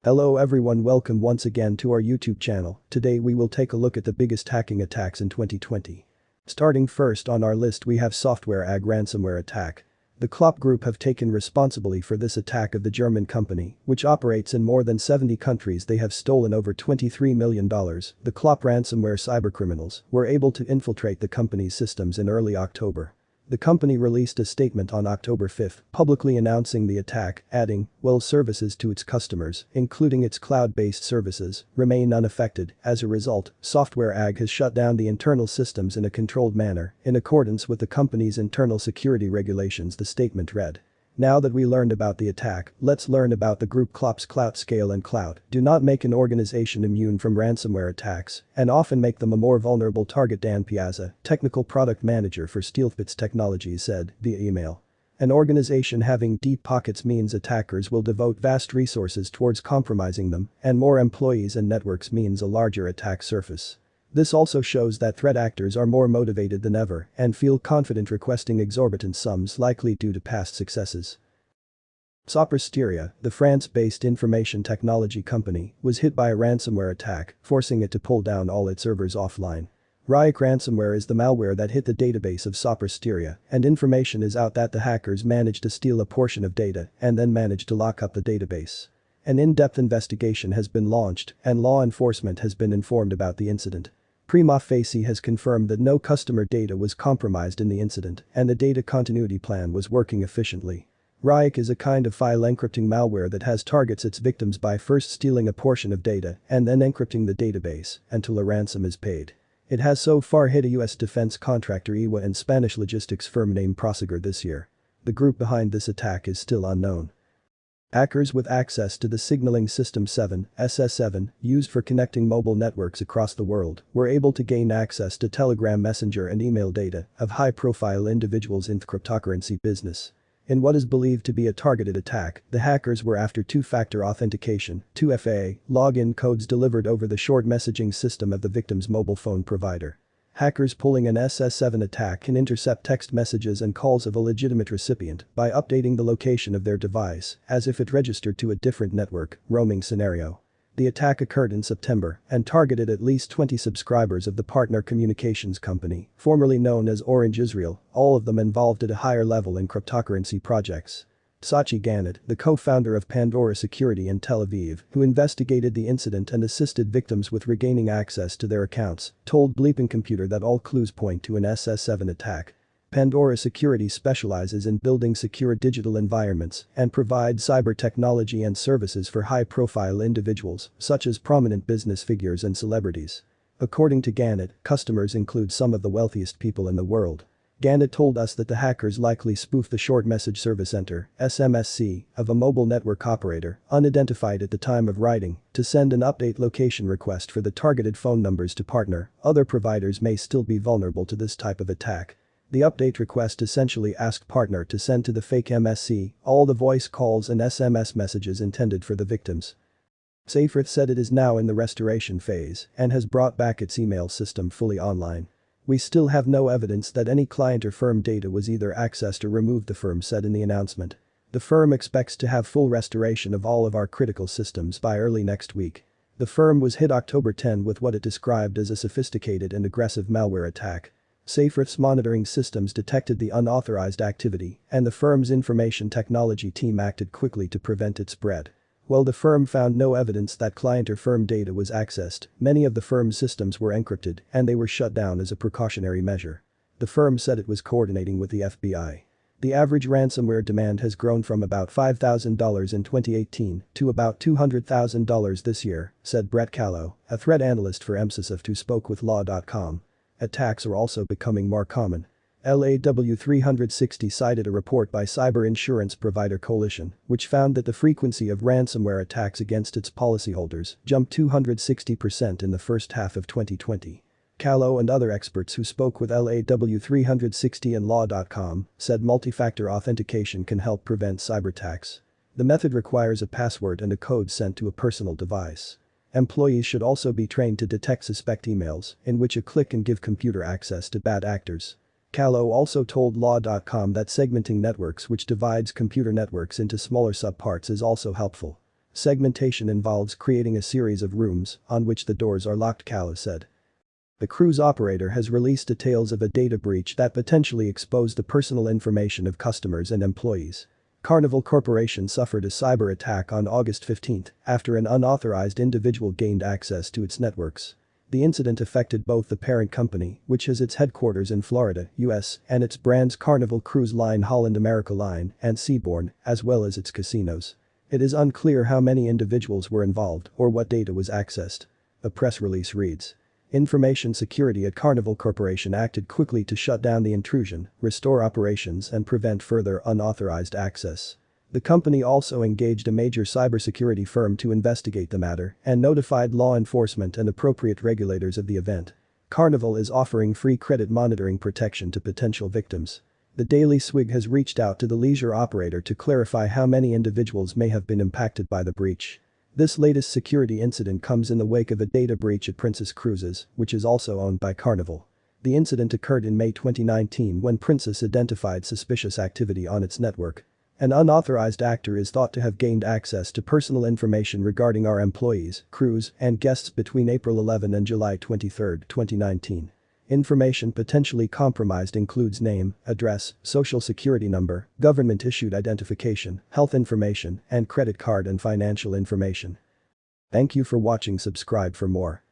Hello everyone, welcome once again to our YouTube channel. Today we will take a look at the biggest hacking attacks in 2020. Starting first on our list we have software AG ransomware attack. The Clop Group have taken responsibility for this attack of the German company, which operates in more than 70 countries. They have stolen over $23 million. The Clop ransomware cybercriminals were able to infiltrate the company's systems in early October. The company released a statement on October 5, publicly announcing the attack, adding, "Well, services to its customers, including its cloud-based services, remain unaffected. As a result, Software AG has shut down the internal systems in a controlled manner, in accordance with the company's internal security regulations," the statement read. Now that we learned about the attack, let's learn about the group Clop's clout scale and clout do not make an organization immune from ransomware attacks and often make them a more vulnerable target. Dan Piazza, technical product manager for Stealthbits Technologies, said via email. An organization having deep pockets means attackers will devote vast resources towards compromising them, and more employees and networks means a larger attack surface. This also shows that threat actors are more motivated than ever and feel confident requesting exorbitant sums, likely due to past successes. Cybercriminals, the France-based information technology company, was hit by a ransomware attack, forcing it to pull down all its servers offline. Ransomware is the malware that hit the database of Cybercriminals, and information is out that the hackers managed to steal a portion of data and then managed to lock up the database. An in-depth investigation has been launched and law enforcement has been informed about the incident. Prima facie has confirmed that no customer data was compromised in the incident and the data continuity plan was working efficiently. RIAC is a kind of file encrypting malware that has targets its victims by first stealing a portion of data and then encrypting the database until a ransom is paid. It has so far hit a US defense contractor EWA and Spanish logistics firm named Prosegur this year. The group behind this attack is still unknown. Hackers with access to the signaling system 7, SS7, used for connecting mobile networks across the world, were able to gain access to Telegram Messenger and email data of high-profile individuals in the cryptocurrency business. In what is believed to be a targeted attack, the hackers were after two-factor authentication, 2FA, login codes delivered over the short messaging system of the victim's mobile phone provider. Hackers pulling an SS7 attack can intercept text messages and calls of a legitimate recipient by updating the location of their device as if it registered to a different network, roaming scenario. The attack occurred in September and targeted at least 20 subscribers of the partner communications company, formerly known as Orange Israel, all of them involved at a higher level in cryptocurrency projects. Sachi Gannett, the co-founder of Pandora Security in Tel Aviv, who investigated the incident and assisted victims with regaining access to their accounts, told Bleeping Computer that all clues point to an SS7 attack. Pandora Security specializes in building secure digital environments and provides cyber technology and services for high-profile individuals, such as prominent business figures and celebrities. According to Gannett, customers include some of the wealthiest people in the world. Gannett told us that the hackers likely spoofed the Short Message Service Enter (SMSC) of a mobile network operator, unidentified at the time of writing, to send an update location request for the targeted phone numbers to partner. Other providers may still be vulnerable to this type of attack. The update request essentially asked partner to send to the fake MSC all the voice calls and SMS messages intended for the victims. Saferth said it is now in the restoration phase and has brought back its email system fully online. "We still have no evidence that any client or firm data was either accessed or removed," the firm said in the announcement. The firm expects to have full restoration of all of our critical systems by early next week. The firm was hit October 10 with what it described as a sophisticated and aggressive malware attack. Saferth's monitoring systems detected the unauthorized activity, and the firm's information technology team acted quickly to prevent its spread. While the firm found no evidence that client or firm data was accessed, many of the firm's systems were encrypted and they were shut down as a precautionary measure. The firm said it was coordinating with the FBI. The average ransomware demand has grown from about $5,000 in 2018 to about $200,000 this year, said Brett Callow, a threat analyst for MSISF who spoke with Law.com. Attacks are also becoming more common. LAW360 cited a report by Cyber Insurance Provider Coalition, which found that the frequency of ransomware attacks against its policyholders jumped 260% in the first half of 2020. Callow and other experts who spoke with LAW360 and Law.com said multi-factor authentication can help prevent cyberattacks. The method requires a password and a code sent to a personal device. Employees should also be trained to detect suspect emails, in which a click can give computer access to bad actors. Callow also told Law.com that segmenting networks, which divides computer networks into smaller subparts, is also helpful. Segmentation involves creating a series of rooms on which the doors are locked, Cala said. The cruise operator has released details of a data breach that potentially exposed the personal information of customers and employees. Carnival Corporation suffered a cyber attack on August 15 after an unauthorized individual gained access to its networks. The incident affected both the parent company, which has its headquarters in Florida, US, and its brands Carnival Cruise Line, Holland America Line, and Seabourn, as well as its casinos. It is unclear how many individuals were involved or what data was accessed. A press release reads. Information security at Carnival Corporation acted quickly to shut down the intrusion, restore operations and prevent further unauthorized access. The company also engaged a major cybersecurity firm to investigate the matter and notified law enforcement and appropriate regulators of the event. Carnival is offering free credit monitoring protection to potential victims. The Daily Swig has reached out to the leisure operator to clarify how many individuals may have been impacted by the breach. This latest security incident comes in the wake of a data breach at Princess Cruises, which is also owned by Carnival. The incident occurred in May 2019 when Princess identified suspicious activity on its network. An unauthorized actor is thought to have gained access to personal information regarding our employees, crews, and guests between April 11 and July 23, 2019. Information potentially compromised includes name, address, social security number, government-issued identification, health information, and credit card and financial information. Thank you for watching. Subscribe for more.